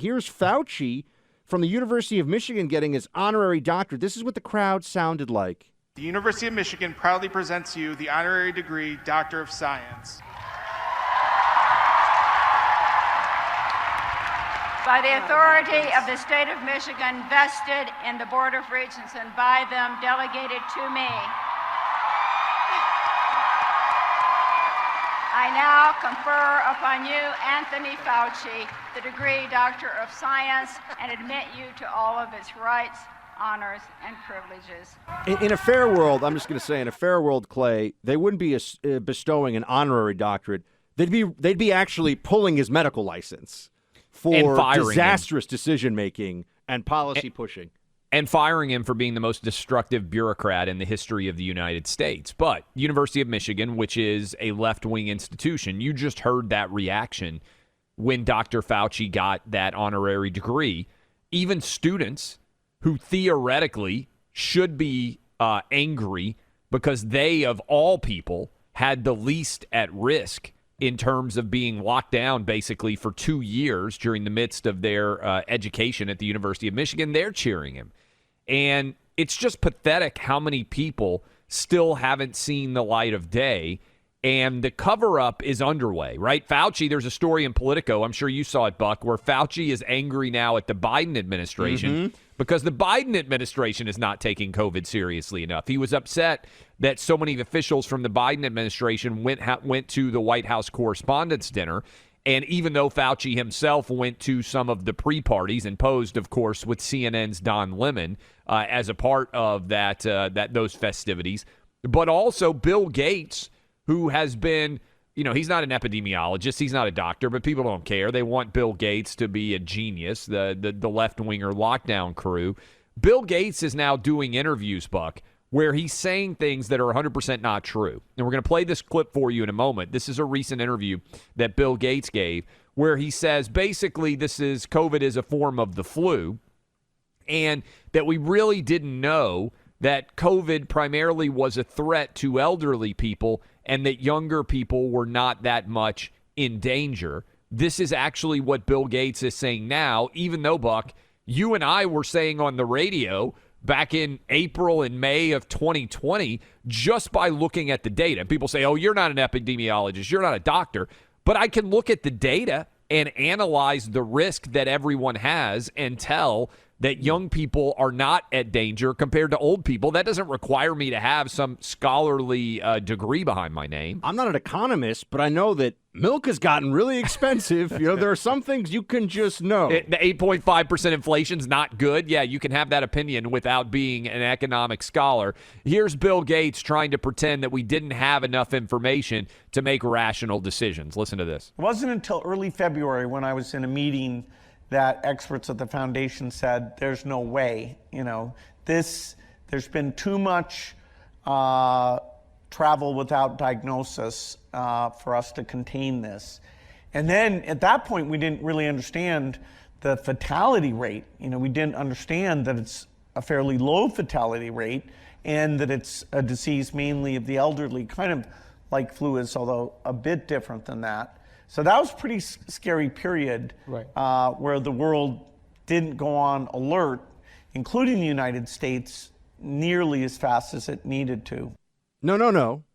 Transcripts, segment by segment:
here's Fauci from the University of Michigan getting his honorary doctorate. This is what the crowd sounded like. The University of Michigan proudly presents you the honorary degree Doctor of Science. By the authority of the state of Michigan vested in the Board of Regents and by them delegated to me, I now confer upon you, Anthony Fauci, the degree Doctor of Science and admit you to all of its rights, honors, and privileges. In a fair world, I'm just going to say, in a fair world, Clay, they wouldn't be bestowing an honorary doctorate. They'd be actually pulling his medical license for disastrous decision-making and policy pushing. And firing him for being the most destructive bureaucrat in the history of the United States. But University of Michigan, which is a left-wing institution, you just heard that reaction when Dr. Fauci got that honorary degree. Even students who theoretically should be angry because they, of all people, had the least at risk in terms of being locked down basically for 2 years during the midst of their education at the University of Michigan, they're cheering him. And it's just pathetic how many people still haven't seen the light of day. And the cover-up is underway, right? Fauci, there's a story in Politico, I'm sure you saw it, Buck, where Fauci is angry now at the Biden administration because the Biden administration is not taking COVID seriously enough. He was upset that so many officials from the Biden administration went to the White House Correspondents' Dinner. And even though Fauci himself went to some of the pre-parties and posed, of course, with CNN's Don Lemon as a part of those festivities, but also Bill Gates, who has been, he's not an epidemiologist, he's not a doctor, but people don't care. They want Bill Gates to be a genius, the left-winger lockdown crew. Bill Gates is now doing interviews, Buck, where he's saying things that are 100% not true. And we're going to play this clip for you in a moment. This is a recent interview that Bill Gates gave where he says basically COVID is a form of the flu and that we really didn't know that COVID primarily was a threat to elderly people and that younger people were not that much in danger. This is actually what Bill Gates is saying now, even though, Buck, you and I were saying on the radio back in April and May of 2020, just by looking at the data. People say, oh, you're not an epidemiologist, you're not a doctor. But I can look at the data and analyze the risk that everyone has and tell that young people are not at danger compared to old people. That doesn't require me to have some scholarly degree behind my name. I'm not an economist, but I know that milk has gotten really expensive. There are some things you can just know. The 8.5% inflation's not good. Yeah, you can have that opinion without being an economic scholar. Here's Bill Gates trying to pretend that we didn't have enough information to make rational decisions. Listen to this. It wasn't until early February when I was in a meeting that experts at the foundation said, there's no way, there's been too much travel without diagnosis for us to contain this. And then at that point, we didn't really understand the fatality rate. We didn't understand that it's a fairly low fatality rate and that it's a disease mainly of the elderly, kind of like flu is, although a bit different than that. So that was a pretty scary period, right, where the world didn't go on alert, including the United States, nearly as fast as it needed to. No.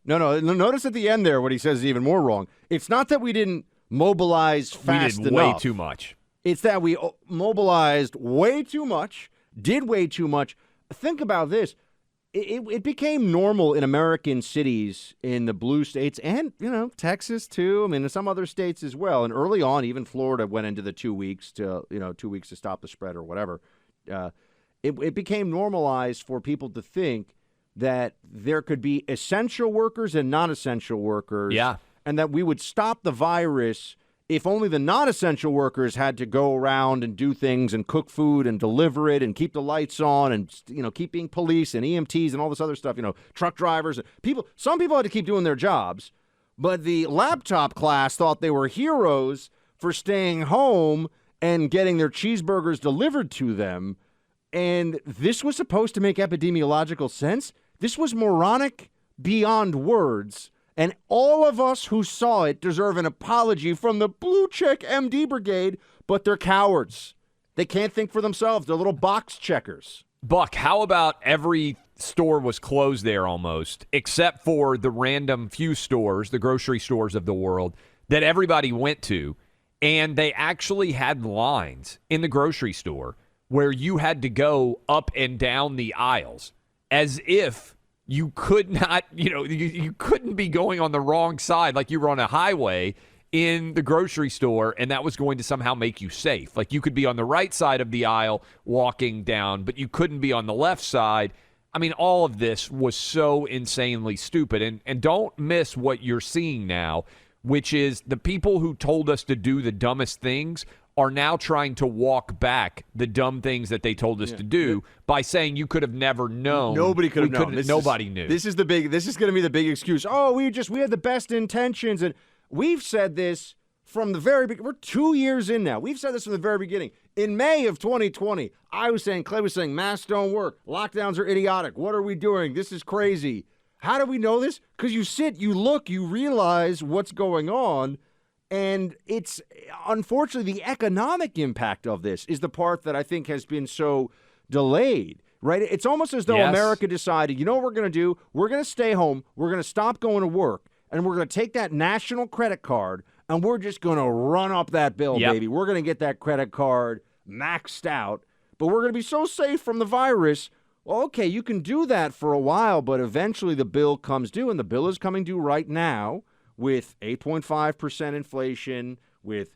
Notice at the end there what he says is even more wrong. It's not that we didn't mobilize fast enough. We did way too much. It's that we mobilized way too much, did way too much. Think about this. It became normal in American cities in the blue states and, Texas too. I mean, in some other states as well. And early on, even Florida went into the 2 weeks to stop the spread or whatever. It became normalized for people to think that there could be essential workers and non-essential workers. Yeah. And that we would stop the virus if only the non-essential workers had to go around and do things and cook food and deliver it and keep the lights on and, keep being police and EMTs and all this other stuff, truck drivers. Some people had to keep doing their jobs, but the laptop class thought they were heroes for staying home and getting their cheeseburgers delivered to them. And this was supposed to make epidemiological sense. This was moronic beyond words. And all of us who saw it deserve an apology from the blue check MD brigade but they're cowards. They can't think for themselves. They're little box checkers. Buck, how about every store was closed there almost, except for the random few stores, the grocery stores of the world, that everybody went to, and they actually had lines in the grocery store where you had to go up and down the aisles as if you could not, you couldn't be going on the wrong side like you were on a highway in the grocery store, and that was going to somehow make you safe. Like you could be on the right side of the aisle walking down, but you couldn't be on the left side. I mean, all of this was so insanely stupid. And don't miss what you're seeing now, which is the people who told us to do the dumbest things are now trying to walk back the dumb things that they told us to do by saying you could have never known. Nobody could have known. Nobody knew. This is going to be the big excuse. Oh, we had the best intentions. And we've said this from the very beginning. We're 2 years in now. We've said this from the very beginning. In May of 2020, Clay was saying masks don't work. Lockdowns are idiotic. What are we doing? This is crazy. How do we know this? Because you sit, you look, you realize what's going on. And it's unfortunately the economic impact of this is the part that I think has been so delayed, right? It's almost as though America decided, you know what we're going to do? We're going to stay home. We're going to stop going to work. And we're going to take that national credit card and we're just going to run up that bill, baby. We're going to get that credit card maxed out. But we're going to be so safe from the virus. Well, okay, you can do that for a while, but eventually the bill comes due. And the bill is coming due right now with 8.5% inflation, with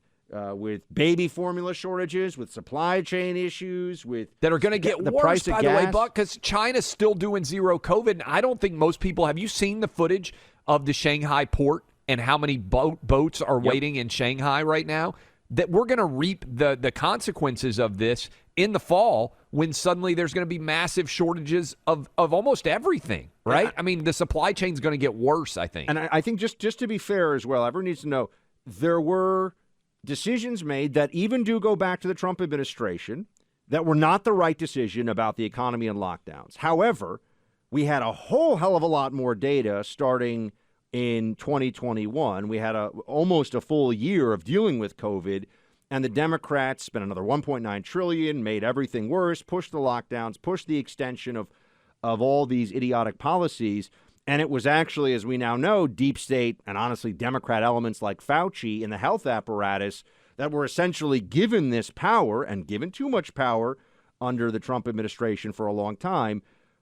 baby formula shortages, with supply chain issues, that are going to get worse, price of by gas. the way, Buck, because China's still doing zero COVID. And I don't think most people have. You seen the footage of the Shanghai port and how many boats are waiting in Shanghai right now? That we're going to reap the consequences of this in the fall when suddenly there's going to be massive shortages of almost everything, right? I mean, the supply chain's going to get worse, I think. And I think just to be fair as well, everyone needs to know there were decisions made that even do go back to the Trump administration that were not the right decision about the economy and lockdowns. However, we had a whole hell of a lot more data starting in 2021. We had almost a full year of dealing with COVID, and the Democrats spent another $1.9 trillion, made everything worse, pushed the lockdowns, pushed the extension of all these idiotic policies. And it was actually, as we now know, deep state and honestly Democrat elements like Fauci in the health apparatus that were essentially given this power and given too much power under the Trump administration for a long time.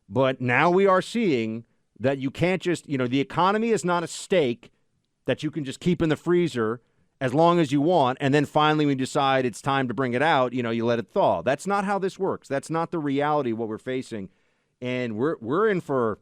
But now we are seeing that you can't just, the economy is not a steak that you can just keep in the freezer as long as you want, and then finally when you decide it's time to bring it out, you let it thaw. That's not how this works. That's not the reality of what we're facing. And we're in for,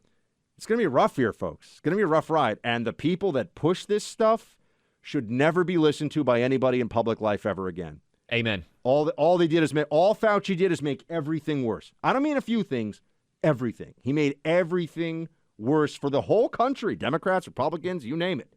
it's going to be rough here, folks. It's going to be a rough ride. And the people that push this stuff should never be listened to by anybody in public life ever again. Amen. All Fauci did is make everything worse. I don't mean a few things, everything. He made everything worse for the whole country. Democrats, Republicans, you name it.